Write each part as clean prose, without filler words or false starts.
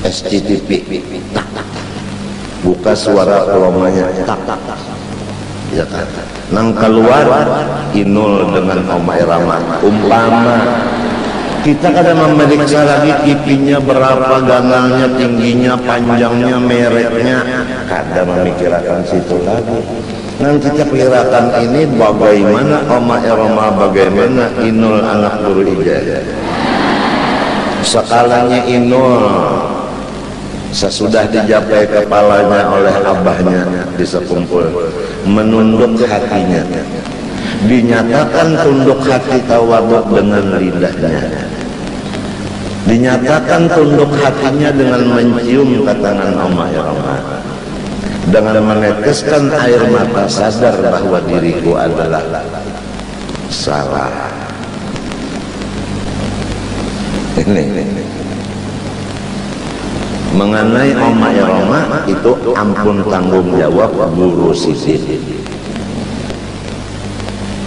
SCTV tak tak buka suara volumenya tak tak ya tak nang keluar Inul dengan Oma Irama umpama kita kadang memeriksa lagi kipinya berapa, ganalnya, tingginya, panjangnya, mereknya, kadang memikirkan situ lagi. Nanti kita pikirkan ini bagaimana Oma Irama, bagaimana Inul anak Guru Ijazah. Skalanya Inul sesudah dijapai kepalanya oleh abahnya di sekumpul menunduk hatinya, dinyatakan tunduk hati tawaduk dengan lidahnya, dinyatakan tunduk hatinya dengan mencium ke tangan Oma Irama, dengan meneteskan air mata sadar bahwa diriku adalah salah. Ini mengenai Oma Irama itu ampun tanggung jawab Guru Sidin.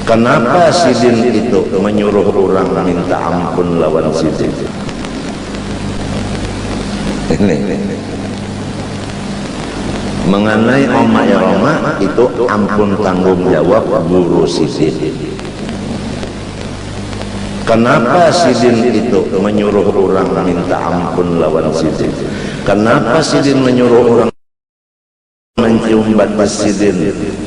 Kenapa Sidin itu menyuruh orang minta ampun lawan Sidin? Ini mengenai Oma Irama itu ampun tanggung jawab Guru Sidin. Kenapa Sidin itu menyuruh orang minta ampun lawan Sidin? Kenapa Sidin menyuruh orang mencium batas Sidin?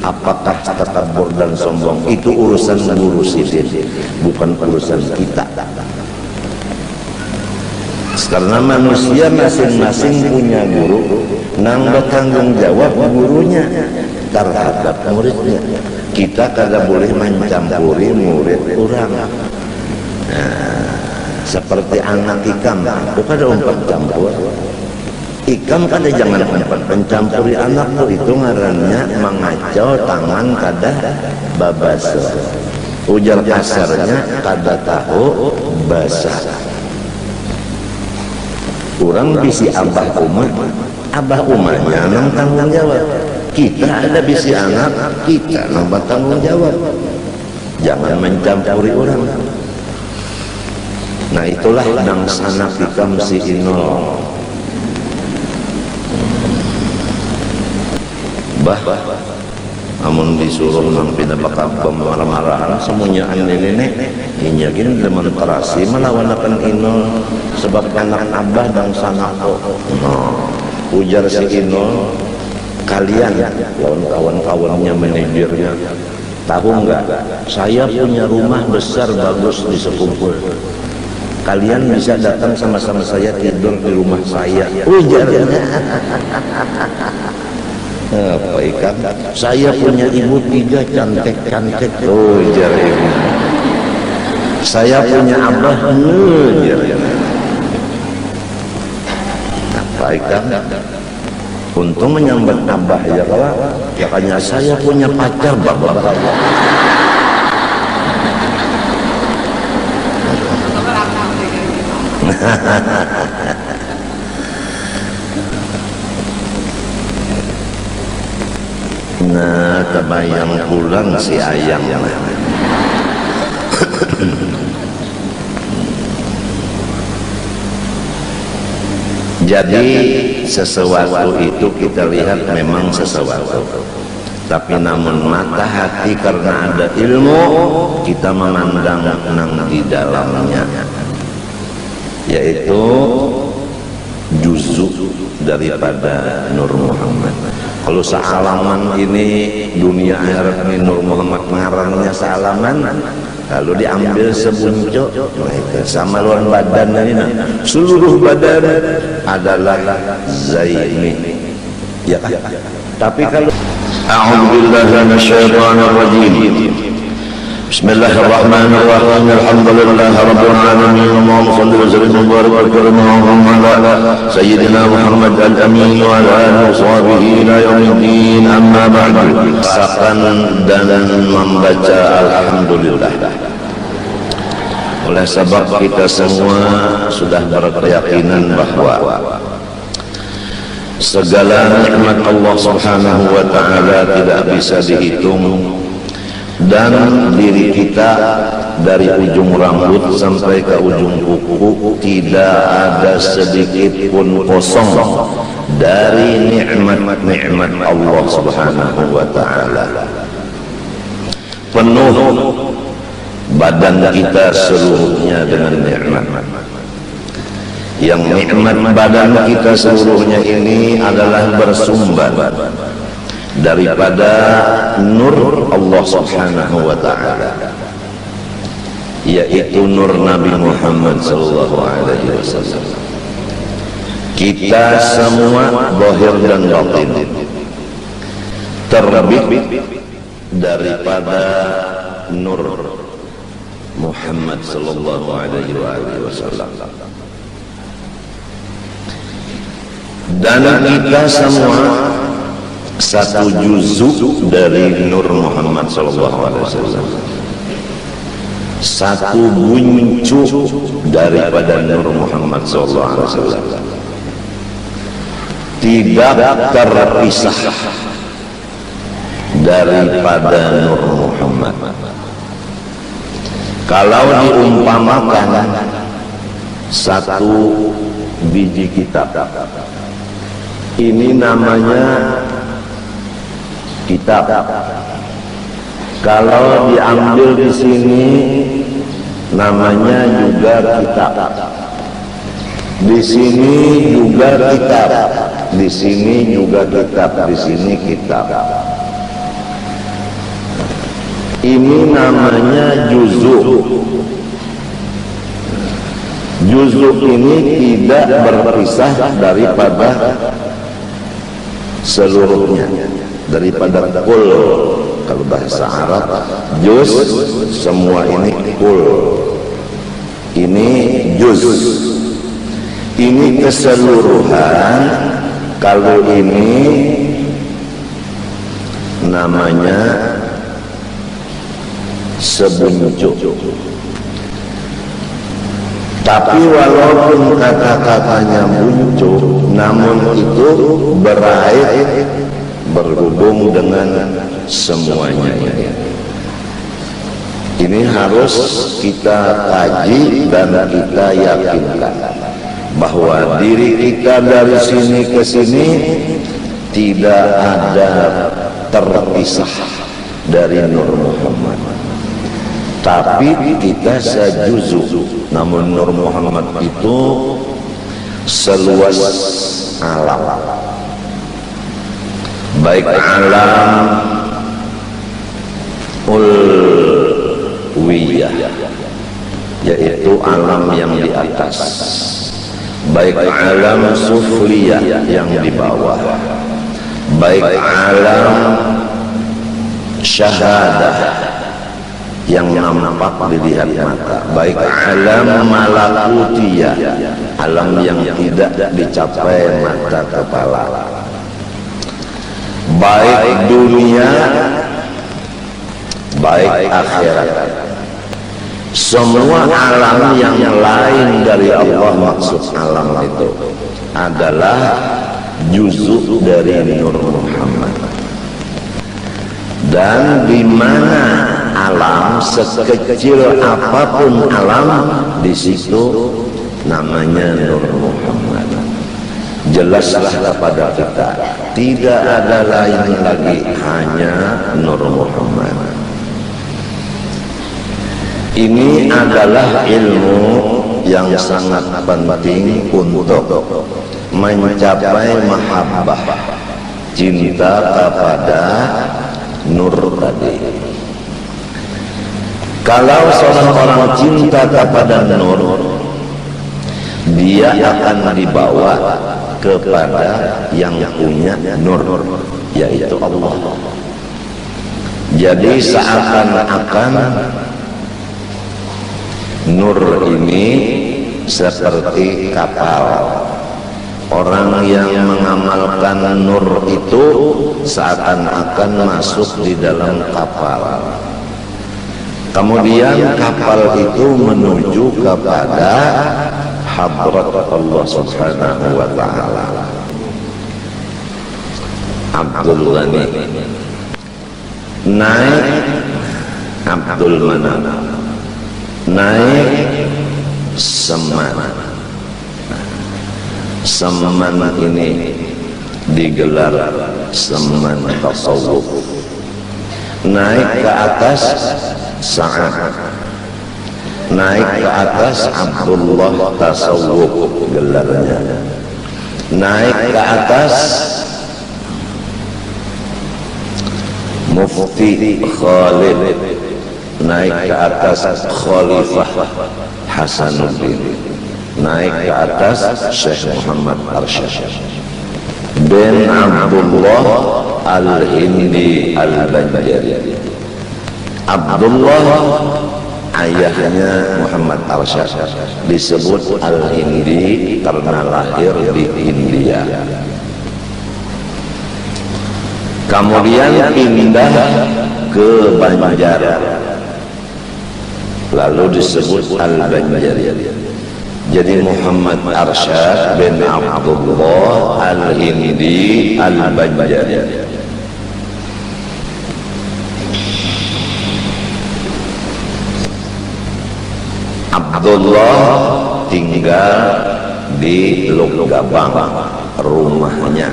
Apakah takabur dan sombong? Itu urusan Guru Sidin, bukan urusan kita. Karena manusia masing-masing punya guru, nang bertanggung jawab gurunya terhadap muridnya. Kita kada boleh mencampuri murid orang. Nah, seperti anak Ikam, bukan umpat campur. Ikam kada jangan umpat mencampuri anak tuh, itu ngarannya mengacau tangan kada babaso. Ujar kasarnya kada tahu basah. Orang bisi abah umahnya nang tanggung jawab. Kita ada bisi anak, kita nang bertanggung jawab. Jangan mencampuri orang. Nah itulah nang sanak Ikam si Inul. Bah, amun disuruh nang pindah bakal marah-marahan semuanya nenek inya gini demonstrasi melawan akan Inul sebab anak abah dan sanako. Ujar si Inul, kalian lawan kawan-kawannya, manajernya, tahu nggak? Saya punya rumah besar bagus di sekumpul. Kalian bisa datang sama-sama saya tidur di rumah saya. Ujarnya. Apa Ikam? Saya punya ibu 3 cantik-cantik. Ujar ibu. Saya punya abah. Ujar. Apa Ikam? Untung menyambat abah ya kalau ya kayaknya saya punya pacar bapak. Nah, terbayang pulang si ayam. Jadi sesuatu itu kita lihat memang sesuatu, tapi namun mata hati karena ada ilmu kita memandang nang di dalamnya, yaitu juzuk daripada Nur Muhammad. Kalau sealaman ini dunia akhirat ini Nur Muhammad ngarangnya sealaman, lalu diambil sebuncuk sama luar badan ini, seluruh badan adalah Zaini, ya kan? Tapi kalau A'udzubillahi minasyaitonir rajim. Bismillahirrahmanirrahim. Alhamdulillahi rabbil alamin. Allahumma shalli wa sallim wa barik wa karim ala sayyidina Muhammad al-amin wa ala alihi wa sahbihi ila yaumiddin. Amma ba'du. Sakan dan membaca alhamdulillah. Oleh sebab kita semua sudah berkeyakinan bahwa segala nikmat Allah Subhanahu wa taala tidak bisa dihitung, dan diri kita dari ujung rambut sampai ke ujung kuku tidak ada sedikit pun kosong dari nikmat-nikmat Allah Subhanahu wa taala. Penuh badan kita seluruhnya dengan nikmat. Yang nikmat badan kita seluruhnya ini adalah bersumber daripada nur Allah Subhanahu wa taala, yaitu nur Nabi Muhammad sallallahu alaihi wasallam. Kita semua zahir dan batin terbit daripada nur Muhammad sallallahu alaihi wasallam. Dan kita semua satu juzuk dari nur Muhammad sallallahu alaihi wasallam, satu buncuk daripada nur Muhammad sallallahu alaihi wasallam, tidak terpisah daripada nur Muhammad. Kalau diumpamakan satu biji kitab, ini namanya kitab. Kalau diambil di sini namanya juga kitab. Di sini juga kitab. Di sini juga kitab. Di sini kitab. Ini namanya juzuk. Juzuk ini tidak berpisah daripada seluruhnya, daripada kul. Kalau bahasa Arab juz, semua ini kul, ini juz, ini keseluruhan. Kalau ini namanya sebuncuk. Tapi walaupun kata-katanya buncuk, namun itu berair berhubung dengan semuanya. Ini harus kita kaji dan kita yakinkan bahwa diri kita dari sini ke sini tidak ada terpisah dari Nur Muhammad, tapi kita sejuzuk. Namun Nur Muhammad itu seluas alam, baik alam ulwiyah, yaitu alam yang di atas, baik alam sufliyah yang di bawah, baik alam syahadah yang nampak dilihat mata, baik alam malakutiyah, alam yang tidak dicapai mata kepala, baik dunia, baik akhirat. Semua alam yang lain dari Allah, maksud alam itu adalah juzuk dari Nur Muhammad. Dan di mana alam, sekecil apapun alam, di situ namanya Nur Muhammad. Jelaslah kepada kita, tidak ada lain lagi, hanya Nur Muhammad. Ini adalah ilmu yang sangat penting untuk mencapai mahabbah, cinta kepada nur tadi. Kalau seorang orang cinta kepada nur, dia akan dibawa kepada yang punya nur, yaitu Allah. Jadi seakan-akan nur ini seperti kapal. Orang yang mengamalkan nur itu seakan-akan masuk di dalam kapal. Kemudian kapal itu menuju kepada hadrat Allah Subhanahu wa ta'ala. Abdul Ghani naik Abdul Manaf naik Seman. Seman ini digelar Seman tasawuf. Naik ke atas Sa'ad, naik ke atas Abdullah tasawuf gelarnya. Naik ke atas Mufti Khalid, naik ke atas Khalifah Hasanuddin, naik ke atas Syekh Muhammad Arsyad bin Abdullah Al-Hindi Al-Banjari. Abdullah ayahnya Muhammad Arsyad disebut Al-Hindi karena lahir di India. Kemudian pindah ke Banjar, lalu disebut Al-Banjari. Jadi Muhammad Arsyad bin Abdullah Al-Hindi Al-Banjari. Abdullah tinggal di Lugabang, rumahnya.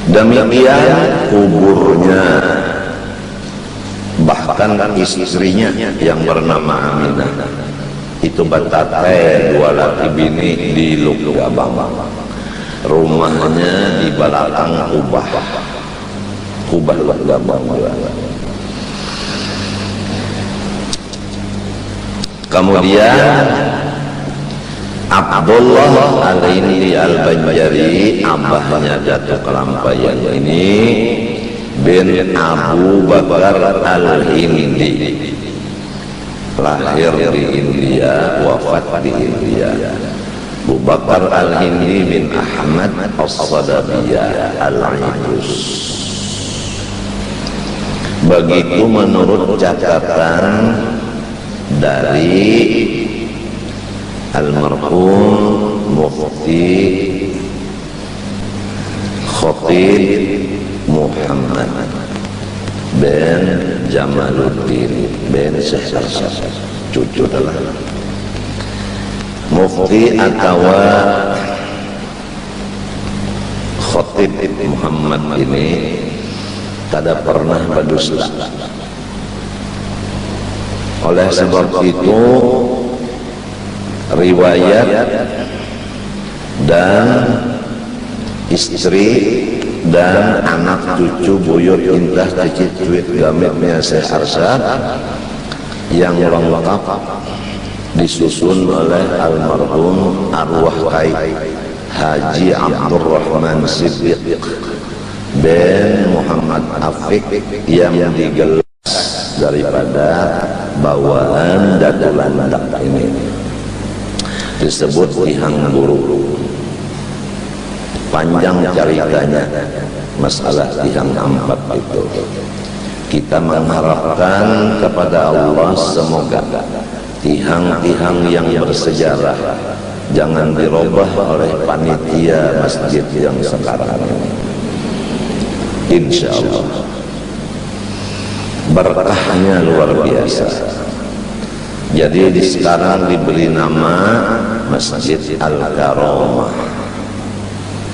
Demikian kuburnya, bahkan istrinya yang bernama Aminah itu batatai 2 laki bini di Lugabang. Rumahnya di belakang Kubah Lugabang. Kemudian Abdullah Al-Hindi Al-Banjari, abahnya Datuk Kelampayan ini bin Abu Bakar Al-Hindi, lahir di India, wafat di India. Abu Bakar Al-Hindi bin Ahmad As-Sadabiyah Al-Aidus. Begitu menurut catatan dari almarhum Mufti Khatib Muhammad bin Jamaluddin bin Syekh Arsyad, cucu adalah Mufti atau Khatib Muhammad ini tidak pernah berdusta. Oleh sebab itu riwayat dan istri dan anak cucu buyut indah cicit cuit gamitnya Syekh Arsyad yang lengkap disusun oleh almarhum arwah Kai Haji Abdurrahman Siddiq bin Muhammad Afiq yang digelar daripada bawaan Datulandak ini, disebut Tihang Guru. Panjang ceritanya masalah Tihang Ampat itu. Kita mengharapkan kepada Allah semoga tihang-tihang yang bersejarah jangan dirubah oleh panitia masjid yang sekarang ini. Insya Allah berkahnya luar biasa. Jadi sekarang diberi nama Masjid Al-Karamah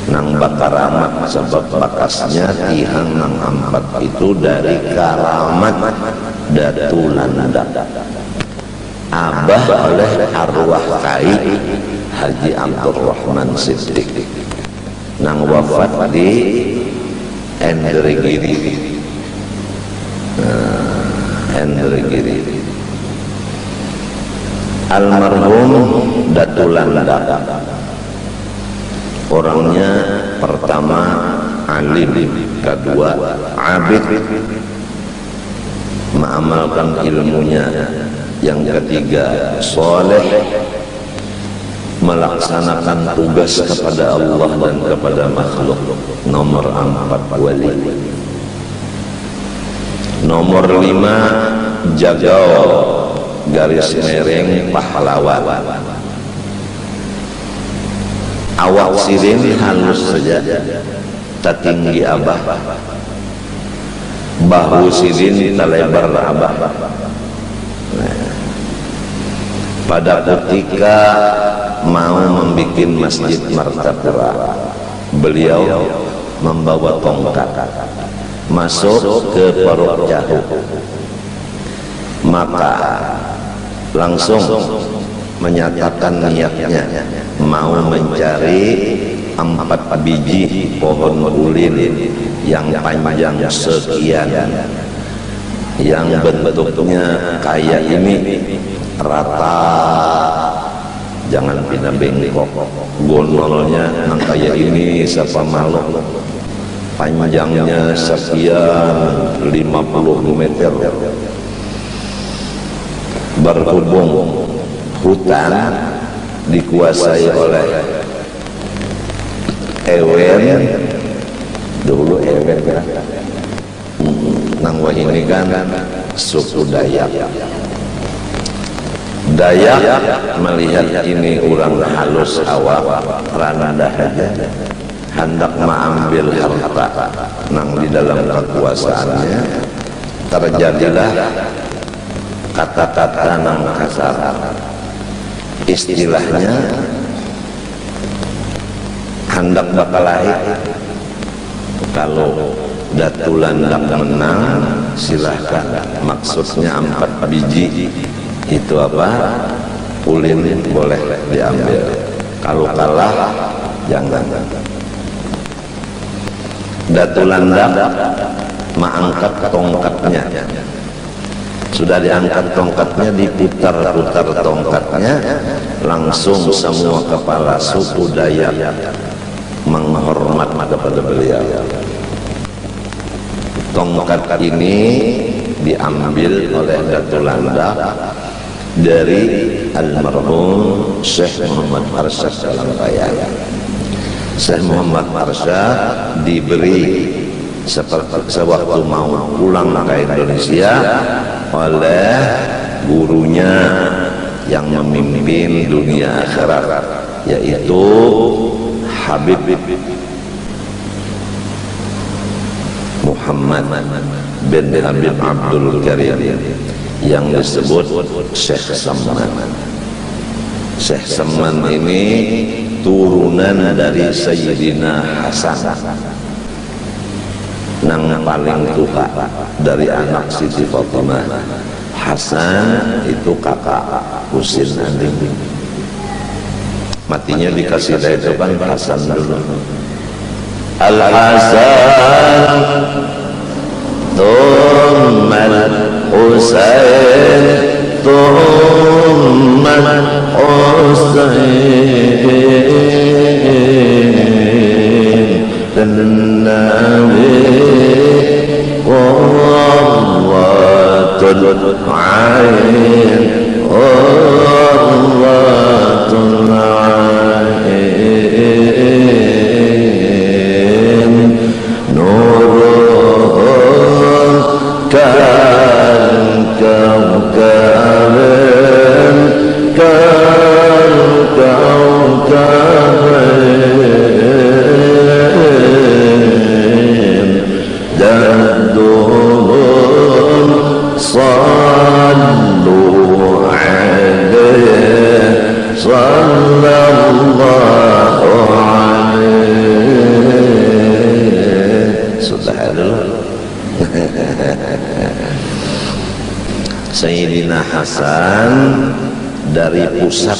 nang bakaramat, sebab bakasnya tihang nang ampat itu dari karamat Datulandak, abah oleh arwah Kai Haji Abdurrahman Siddiq nang wafat di Endergiri. Endergiri. Almarhum Datulandak orangnya pertama alim, kedua abid, mengamalkan ilmunya, yang ketiga soleh, melaksanakan tugas kepada Allah dan kepada makhluk. Nomor 4 wali. Nomor 5 jagau, garis miring pahlawan. Awak sirin halus saja, tak tinggi abah. bahu sirin talebar abah. Pada ketika mau membuat masjid Martapura, beliau membawa tongkat masuk ke Puruk Jahu, maka langsung menyatakan niatnya mau mencari 4 biji pohon ulin yang panjang sekian, yang bentuknya kayak ini, rata, jangan pindah bengkok, gondolnya nang kayak ini siapa malu, panjangnya sekian 50 meter, berhubung hutan dikuasai oleh Ewen, dulu Ewen kan, nang ini kan suku Dayak. Dayak melihat ini orang halus awak randah aja, hendak mengambil harta nang di dalam kekuasaannya, terjadilah kata-kata nang kasar, istilahnya hendak bakalahi, kalau datulan menang silahkan, maksudnya 4 biji itu apa, ulin boleh diambil, kalau kalah jangan. Datulandak mengangkat tongkatnya, sudah diangkat tongkatnya, diputar-putar tongkatnya, langsung semua kepala suku Dayak menghormat kepada beliau. Tongkat ini diambil oleh Datulandak dari almarhum Syekh Muhammad Arsyad dalam kaya. Syekh Muhammad Arsyad diberi sewaktu mau pulang ke Indonesia oleh gurunya yang memimpin dunia akhirat, yaitu Habib Muhammad bin Habib Abdul Karim yang disebut Syekh Saman. Syekh Saman ini turunan dari Sayyidina Hasan, nang paling tua dari anak Siti Fatimah. Hasan itu kakak Husin Anding, matinya dikasih itu kan Hasan dulu. Al-Hasan Thummal Husain Thummal Husain dan Nabi Qurratul Ain Qurratul Ain Nurun kan kawkaban kan kawkaban dadun sallu alaihi sallallahu alaihi. Sudah dulu. Sayyidina Hasan dari pusat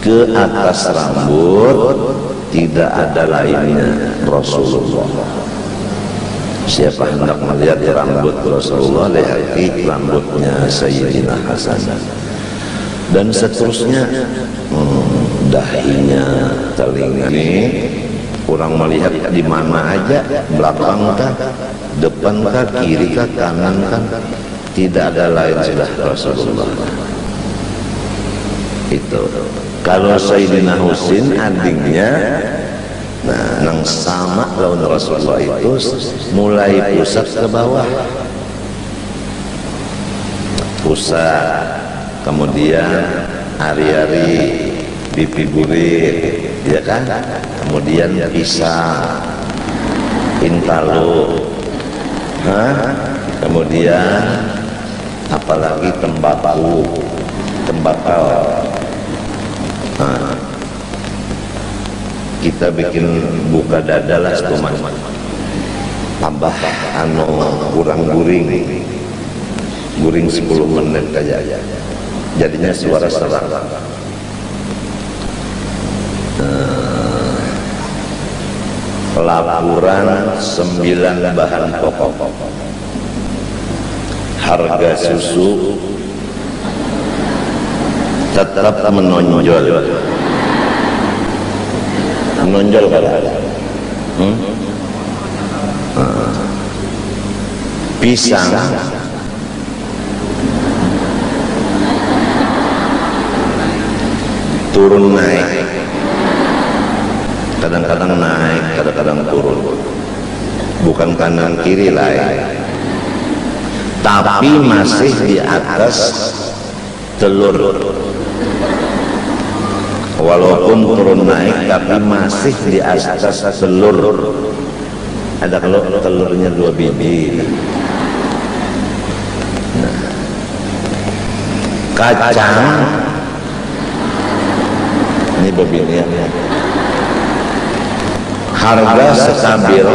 ke atas rambut tidak ada lainnya Rasulullah. Siapa hendak melihat rambut Rasulullah, lihat rambutnya Sayyidina Hasan. Dan seterusnya, dahinya, telinga ini, kurang melihat di mana aja, belakang kah, depan kah, kiri kah, kanan kah, tidak ada lain sudah Rasulullah. Itu kalau Sayyidina Husin adiknya, nah nang sama lawan Rasulullah itu mulai pusat ke bawah, pusat, kemudian ari-ari, pipi burir, ya kan, kemudian pisang, intalu, Kemudian apalagi tembakau. Kita bikin buka dada lah cuma tambah kurang guring 10 menit aja, jadinya suara serak. Laporan 9 bahan pokok, harga susu tetap menonjol kada? Pisang turun naik, kadang-kadang naik, kadang-kadang turun, bukan kanan kiri lain, tapi masih di atas telur. Walaupun turun naik tapi masih di atas telur. Ada kalau telurnya 2 biji. Kacang ini bebiniannya, harga stabil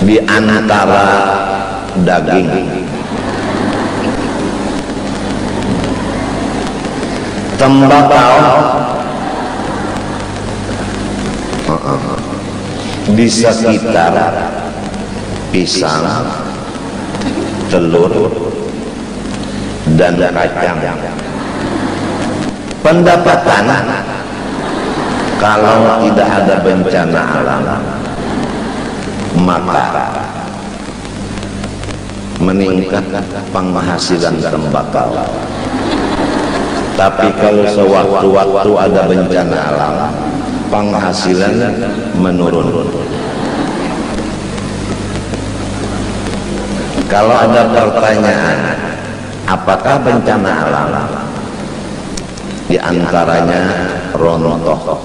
di antara daging. Tembakau di sekitar pisang, telur, dan kacang. Pendapatan kalau tidak ada bencana alam maka meningkat penghasilan tembakau. Tapi kalau sewaktu-waktu ada bencana alam, penghasilan menurun. Kalau ada pertanyaan, apakah bencana alam? Di antaranya rontoh.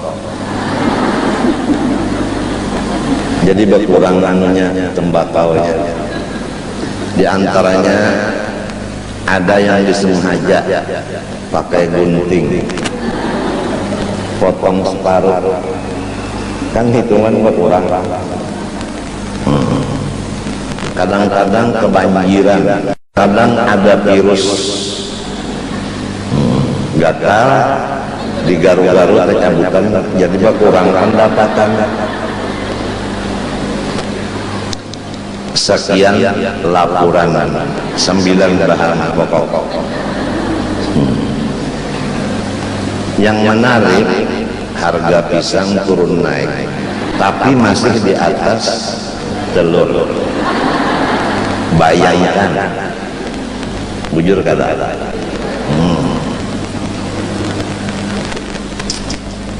Jadi berkurangannya tembakaunya. Di antaranya ada yang disengaja pakai gunting, potong separuh, kan hitungan berkurang. Kadang-kadang kebanjiran, kadang ada virus gatal, digaru-garu tercabutan, jadi berkurang pendapatan. Sekian laporan 9 bahan pokok. Yang menarik, harga pisang turun naik, tapi masih di atas telur. Bayangkan, bujur kata,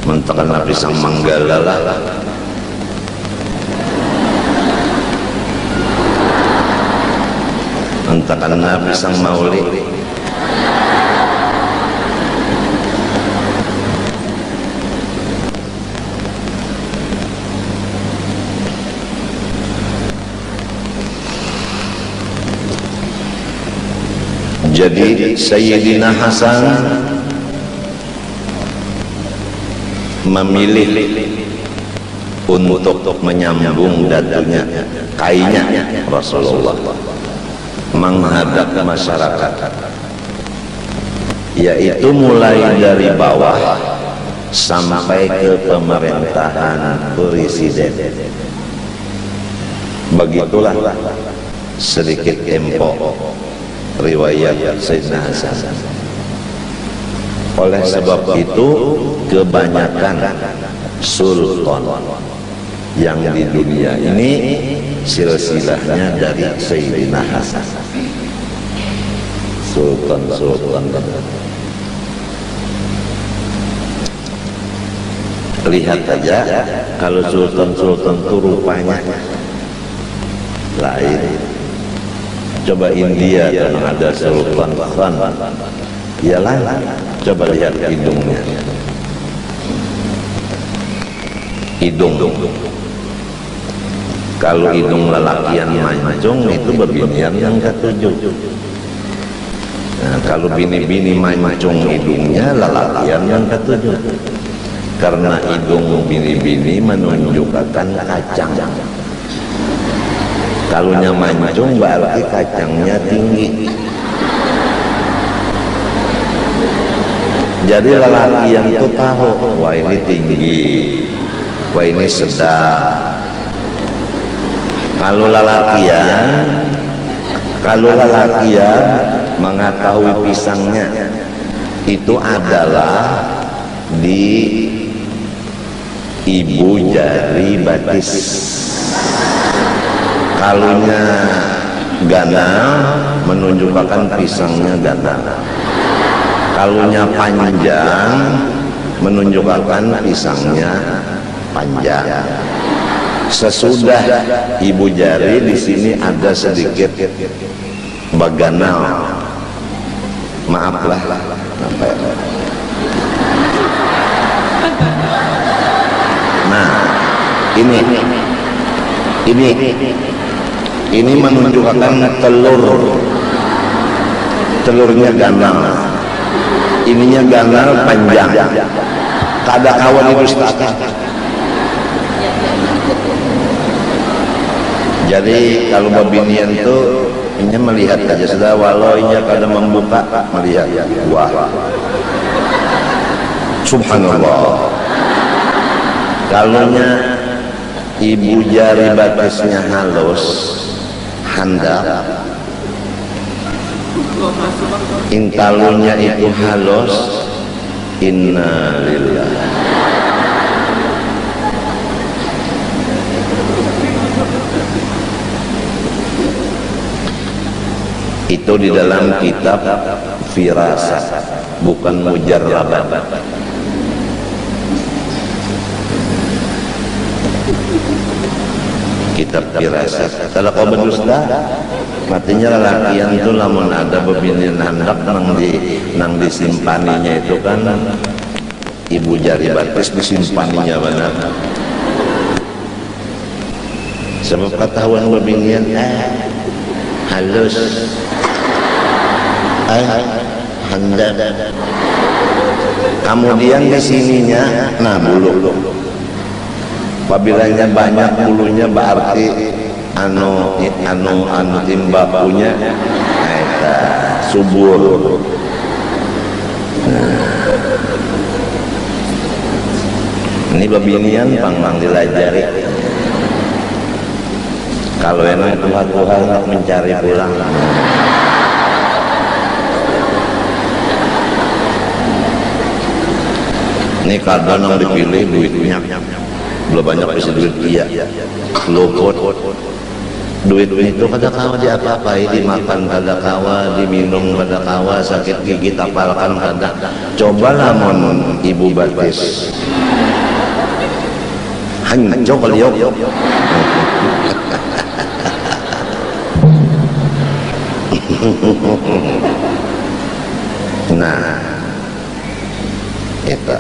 mentekan pisang manggala lah. Mentekan pisang mauli. Jadi Sayyidina Hasan memilih untuk menyambung datunya, kainnya Rasulullah menghadap masyarakat, yaitu mulai dari bawah sampai ke pemerintahan presiden. Begitulah sedikit tempo riwayat Sayyidina Hasan. Oleh sebab itu kebanyakan sultan yang di dunia ini silsilahnya dari Sayyidina Hasan. Sultan. Lihat aja kalau sultan itu rupanya lain. Coba India kalau ada sultan khan, ya lain. Coba lihat hidungnya. Kalau hidung lelakian mancung itu bebinian yang ketujuh. Nah, kalau bini-bini mancung hidungnya lelakian yang ketujuh. Karena hidung bini-bini menunjukkan kacang. Kalunya mancung berarti kacangnya tinggi. Jadi lelaki yang itu tahu, wah ini tinggi, wah ini sedang. Kalau lelakian mengetahui pisangnya itu adalah di ibu jari batis. Kalunya ganal menunjukkan pisangnya ganal. Kalunya panjang menunjukkan pisangnya panjang. Sesudah ibu jari di sini ada sedikit baganal. Maaflah. Nah, ini menunjukkan telurnya ganal. Ininya ganal panjang. Kada kawan itu status. Jadi kalau babinian itu ini melihat aja sudah, walau inya kada membuka melihat. Wah, subhanallah. Kalunya ibu jari batasnya halus, handap, intalunya itu halus, innalillah. Itu di dalam kitab firasat, bukan mujarrabat. Kitab firasat. Kalau kau berdusta, matinya lelakian itu lamun ada bebinian hendak nang disimpaninya itu kan ibu jari batis disimpaninya benar. Sebab ketahuan bebinian halus, hendak. Kemudian di sininya, nah bulu. Apabila banyak bulunya berarti anu timbakunya eta subur. Ini babinian pang dilajari. Kalau enak Tuhan mencari pulang. Ini kadang yang dipilih duitnya belum banyak bisa duit iya, luput. Duit itu kada kawa diapa-apai, dimakan kada kawa, diminum kada kawa, sakit gigi tapalkan kada. Cobalah mon ibu batis. Hancur kaliok. Nah, itu.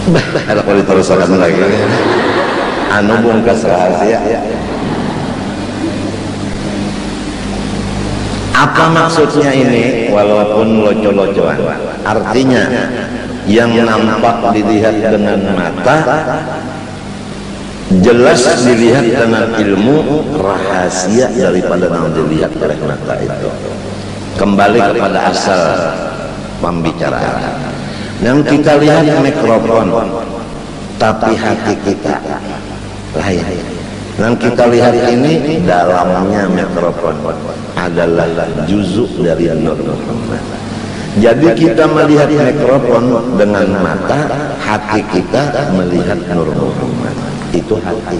Ada kalau diteruskan lagi. Anu bungkas rahasia. Apa maksudnya ini? Walaupun loco-locoan. Artinya yang nampak dilihat dengan mata jelas dilihat dengan ilmu, rahasia daripada yang dilihat oleh mata itu. Kembali kepada asal pembicaraan. Yang kita lihat mikrofon, tapi hati kita lain. Yang kita lihat ini dalamnya mikrofon adalah juzuk dari Nur Muhammad. Jadi kita melihat mikrofon dengan mata, hati kita melihat Nur Muhammad. Itu hati.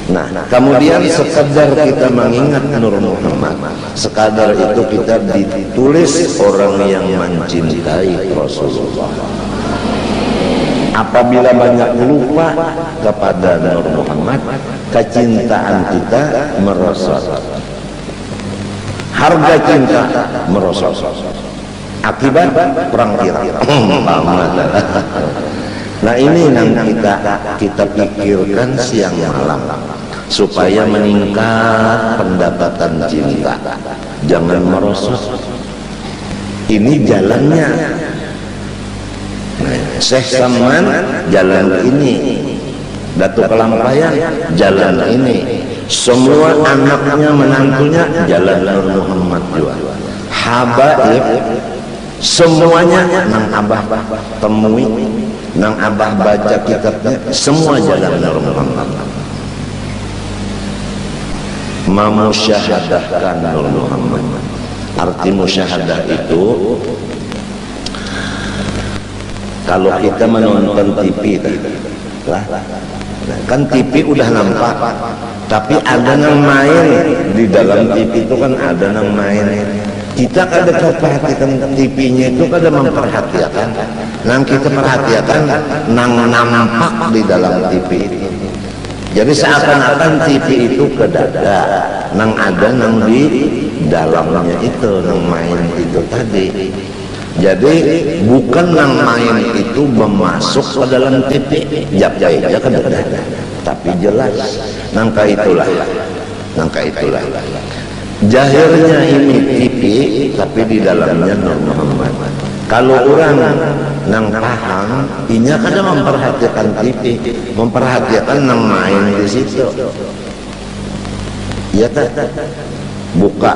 Nah, kemudian sekadar kita mengingat Nur Muhammad, sekadar itu kita ditulis orang yang mencintai Rasulullah. Apabila banyak lupa kepada Nur Muhammad, kecintaan kita merosot. Harga cinta merosot. Akibat perang kira. Nah ini yang kita pikirkan siang malam supaya meningkat pendapatan cinta. Jangan merosot. Ini jalannya. Syekh Saman jalan ini, Datuk Kelampayan jalan ini, semua anaknya menantunya jalan Nur Muhammad juga. Habaib semuanya nang abah temui, nang abah baca kitabnya, semua jalan Nur Muhammad. Memusyahadahkan Nur Muhammad. Arti musyahadah itu, kalau kita menonton TV lah, kan TV udah nampak, tapi ada yang main di dalam TV itu kan ada yang main. Kita kada perhatikan TV-nya itu kada memperhatikan, nang kita perhatikan nang nampak di dalam TV itu. Jadi seakan-akan TV itu kedada, nang ada nang di dalamnya itu, nang main itu tadi. Jadi bukan nang main itu memasuk ke dalam TV, jap-jap kedada, tapi jelas nangka itulah. Jahirnya ini TV, tapi di dalamnya Nur Muhammad. Kalau orang nang paham, inya kada memperhatikan TV, memperhatikan nang main di situ. Iya tak? Buka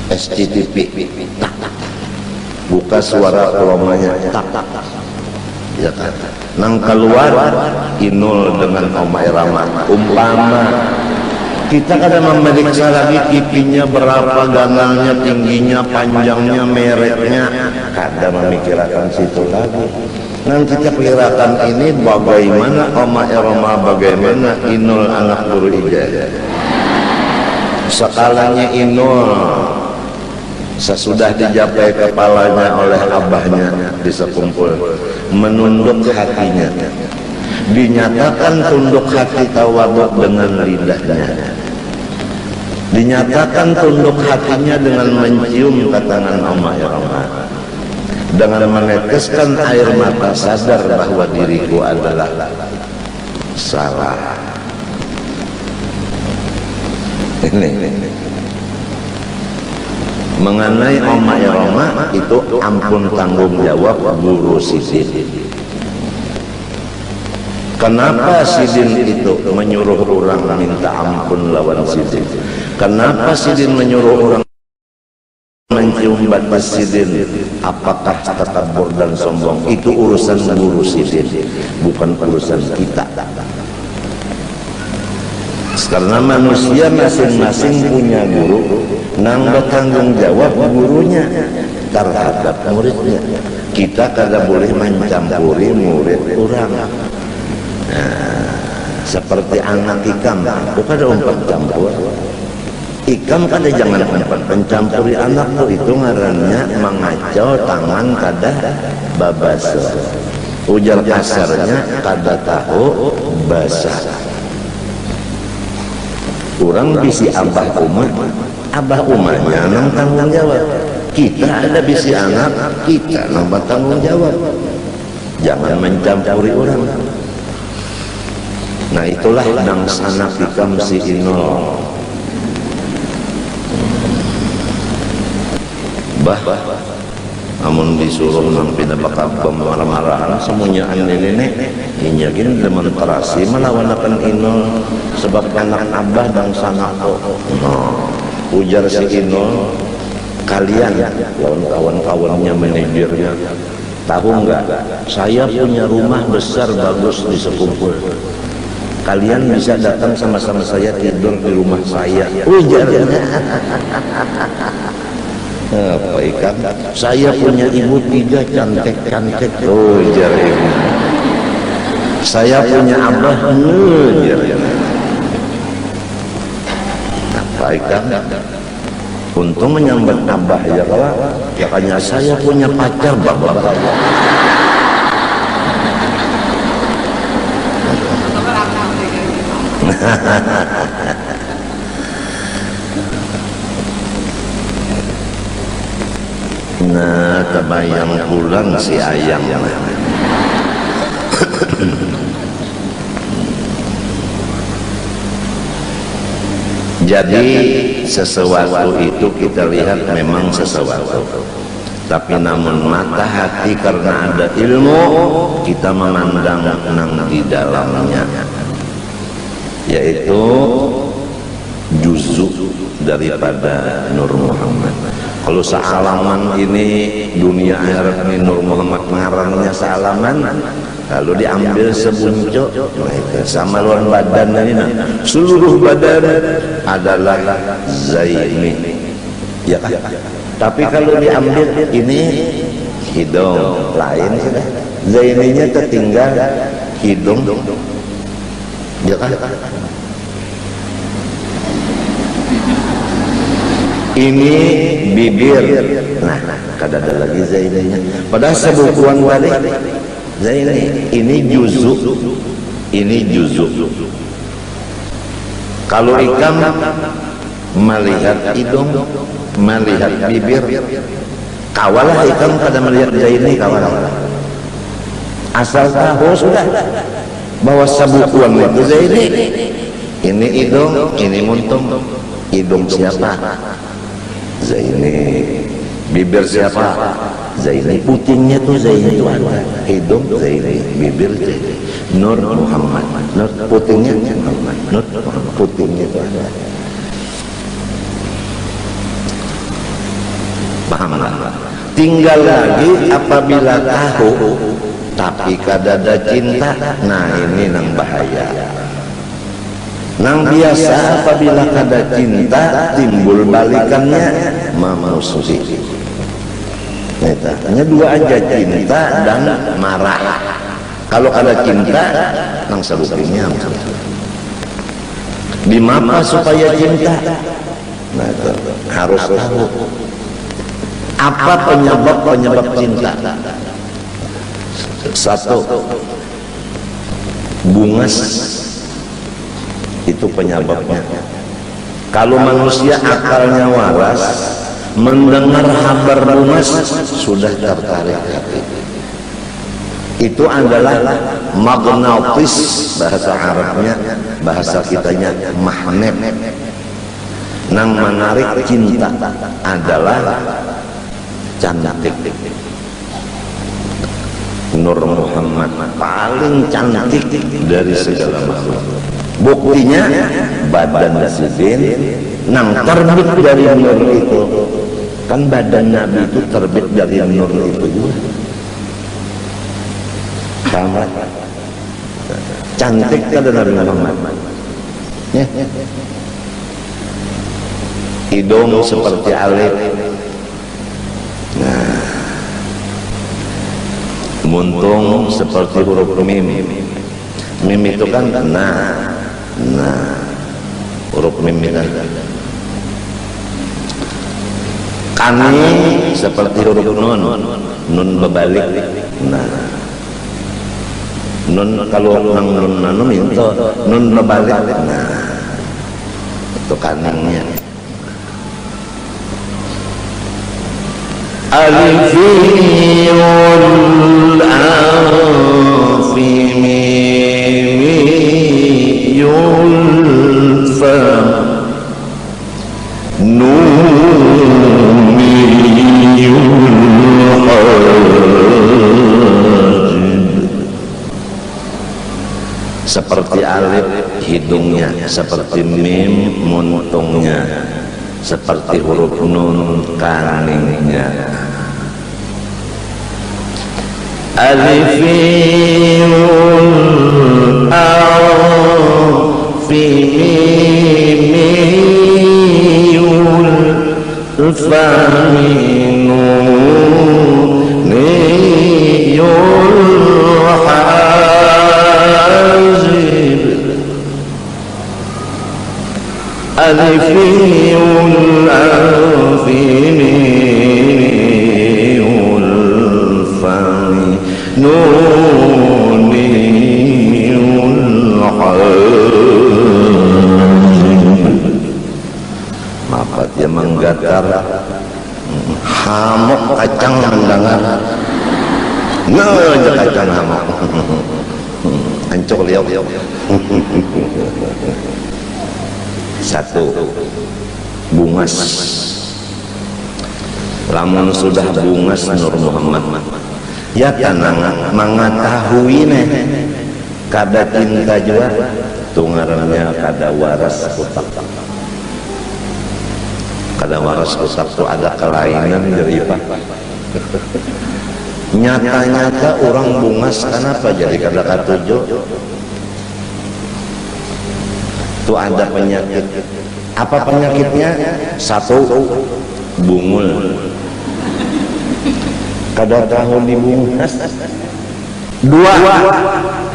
SCTV, tak. Buka suara promanya, tak. Ya kan? Nang keluar Inul dengan Omai Rama, umpama kita kadang memeriksa lagi TV-nya berapa, ganalnya, tingginya, panjangnya, mereknya, kadang memikirkan situ lagi. Nanti kita pikirkan ini bagaimana Omai Rama, bagaimana Inul anak guru ijazah. Skalanya Inul sesudah dijapai kepalanya oleh abahnya di sekumpul, menunduk hatinya, dinyatakan tunduk hati tawaduk dengan lidahnya, dinyatakan tunduk hatinya dengan mencium tangan Omai Rama, dengan meneteskan air mata sadar bahwa diriku adalah salah. Ini mengenai Omai Rama itu ampun tanggung jawab guru Sidin. Kenapa Sidin itu menyuruh orang minta ampun lawan Sidin? Kenapa Sidin menyuruh orang mencium batas Sidin? Apakah takabur dan sombong? Itu urusan guru Sidin, bukan urusan kita. Karena manusia masing-masing punya guru, nang bertanggung jawab gurunya terhadap muridnya. Kita kada boleh mencampuri murid orang. Nah, seperti anak ikam, bukan ada umpat campur. Ikam kada jangan umpat mencampuri anak tuh, itu ngarannya mengacau tangan kada babasa. Ujar kasarnya kada tahu basah. Orang bisi abah umahnya nang tanggung jawab. Kita ada bisi anak, kita nang bertanggung jawab. Jangan mencampuri orang. Nah itulah nang sanak ikam si Inul. Bah, amun disuruh nang pinabakabam marah-marahan semuanya nenek inya gini demonstrasi melawan akan Inul sebab anak abah dan sanako. Ujar si Inul, kalian lawan kawan-kawannya, manajernya, tahu enggak, saya punya rumah besar bagus di sekumpul. Kalian bisa datang sama-sama saya tidur di rumah saya. Ujarnya. Apa ikan? Saya punya ibu 3 cantik-cantik. Ujar ibu. Saya punya abah. Ujar. Apa ikan? Untung menyambat abah ya kalau ya kanya saya punya pacar bapak-bapak. Nah, kebayang pulang si ayam. Jadi sesuatu itu kita lihat memang sesuatu, tapi namun mata hati karena ada ilmu kita memandang nang di dalamnya, yaitu juzuk daripada Nur Muhammad. Kalau sealaman ini dunia akhirat ini Nur Muhammad ngarangnya sealaman, kalau diambil sebuncuk, nah itu sama luar badan ini, seluruh badan adalah Zaini, ya kan? Tapi kalau diambil ini hidung lain sudah, Zaininya tertinggal hidung, ya kan? Ini bibir, nah kada ada lagi Zaininya. Padahal sebukuan tadi Zaini, ini juzuk, ini juzuk. Kalau ikam melihat hidung, melihat bibir, kawalah ikam pada melihat Zaini, kawalah. Asal tahu sudah bahwa sebukuan itu Zaini. Ini hidung, ini muntung. Hidung siapa? Zaini. Bibir siapa? Zaini. Putingnya tuh Zaini itu ada. Hidung Zaini, bibir Zaini. Nur Muhammad. Nur putingnya Muhammad. Nur putingnya itu ada. Pahamlah. Tinggal lagi apabila tahu tapi kadada cinta, nah ini nang bahaya. Nang biasa apabila kada cinta timbul balikannya memusuhi. Hanya dua aja, cinta dan marah. Kalau kada cinta nang sebutnya di mana supaya cinta? Nah, itu harus tahu apa penyebab cinta. Satu, bungas itu penyebabnya. Kalau manusia akalnya waras, mendengar kabar bungas sudah tertarik hati. Itu adalah magnetis, bahasa Arabnya, bahasa kitanya magnet. Nang menarik cinta adalah cantik. Nur Muhammad paling cantik dari segala makhluk. Buktinya badan Nasidin nang terbit dari nur itu, kan badan Nabi itu terbit dari nur itu juga. Sama cantik kan Nabi Muhammad. Ya. Hidung seperti alif. Nah, muntung seperti huruf mim. Mim itu kan nah huruf mim kan. Kani seperti huruf nun berbalik. Nah, nun kalau nun itu nun berbalik. Nah, itu kaningnya. Alifiyul anfimiyul fam numiyul hajib. Seperti alif hidungnya, seperti mim muntungnya, seperti huruf nun kaningnya. Alifiyul anfimiyul faminuniyul hazib. Alifiyul anfimiyul fami nuniyul hazib. Maaf dia menggatar hamuk kacang mendengar. Nah, kacang hamuk. Ancok liau. Satu, bungas. Lamun sudah bungas Nur Muhammad, ya tenang mengetahui nih kada cinta jua tungarannya kada waras kutak. Kada waras kutak tuh ada kelainan dari apa? Nyata-nyata orang bungas kenapa jadi kada katuju? Tuh ada penyakit. Apa penyakitnya? Satu, bungul. Kada tahu dibungas. Dua,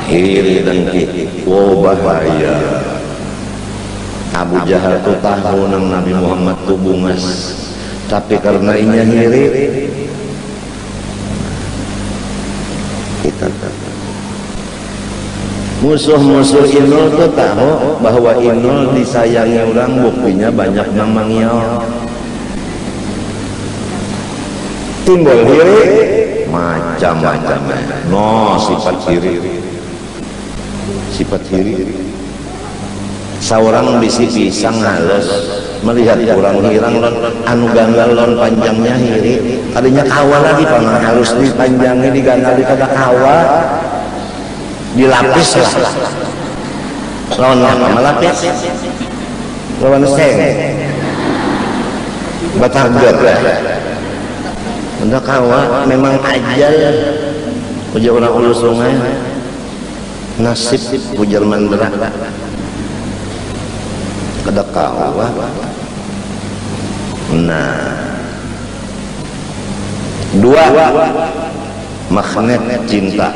hiri dengki. Oh bahaya. Abu Jahal tuh tahu nang Nabi Muhammad tuh bungas, tapi karena inya hiri, kita musuh-musuh Inul tuh tahu bahwa Inul disayangi orang, buktinya banyak nang mangiau. Timbul hiri macam-macam, no sifat hiri. Seorang bisi pisang halus melihat orang hirang lon anu ganggal lon panjangnya hiri, tadinya kawa lagi panang harus dipanjangi digangali kada kawa, dilapis lah lawan apa melapis lawan seng batagar udah kawa memang ajal ujar orang ulu sungai nasib ujar mandera kada kawa. Nah, dua, magnet cinta.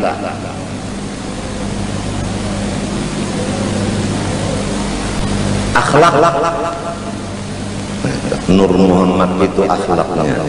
Akhlak Nur Muhammad itu akhlaknya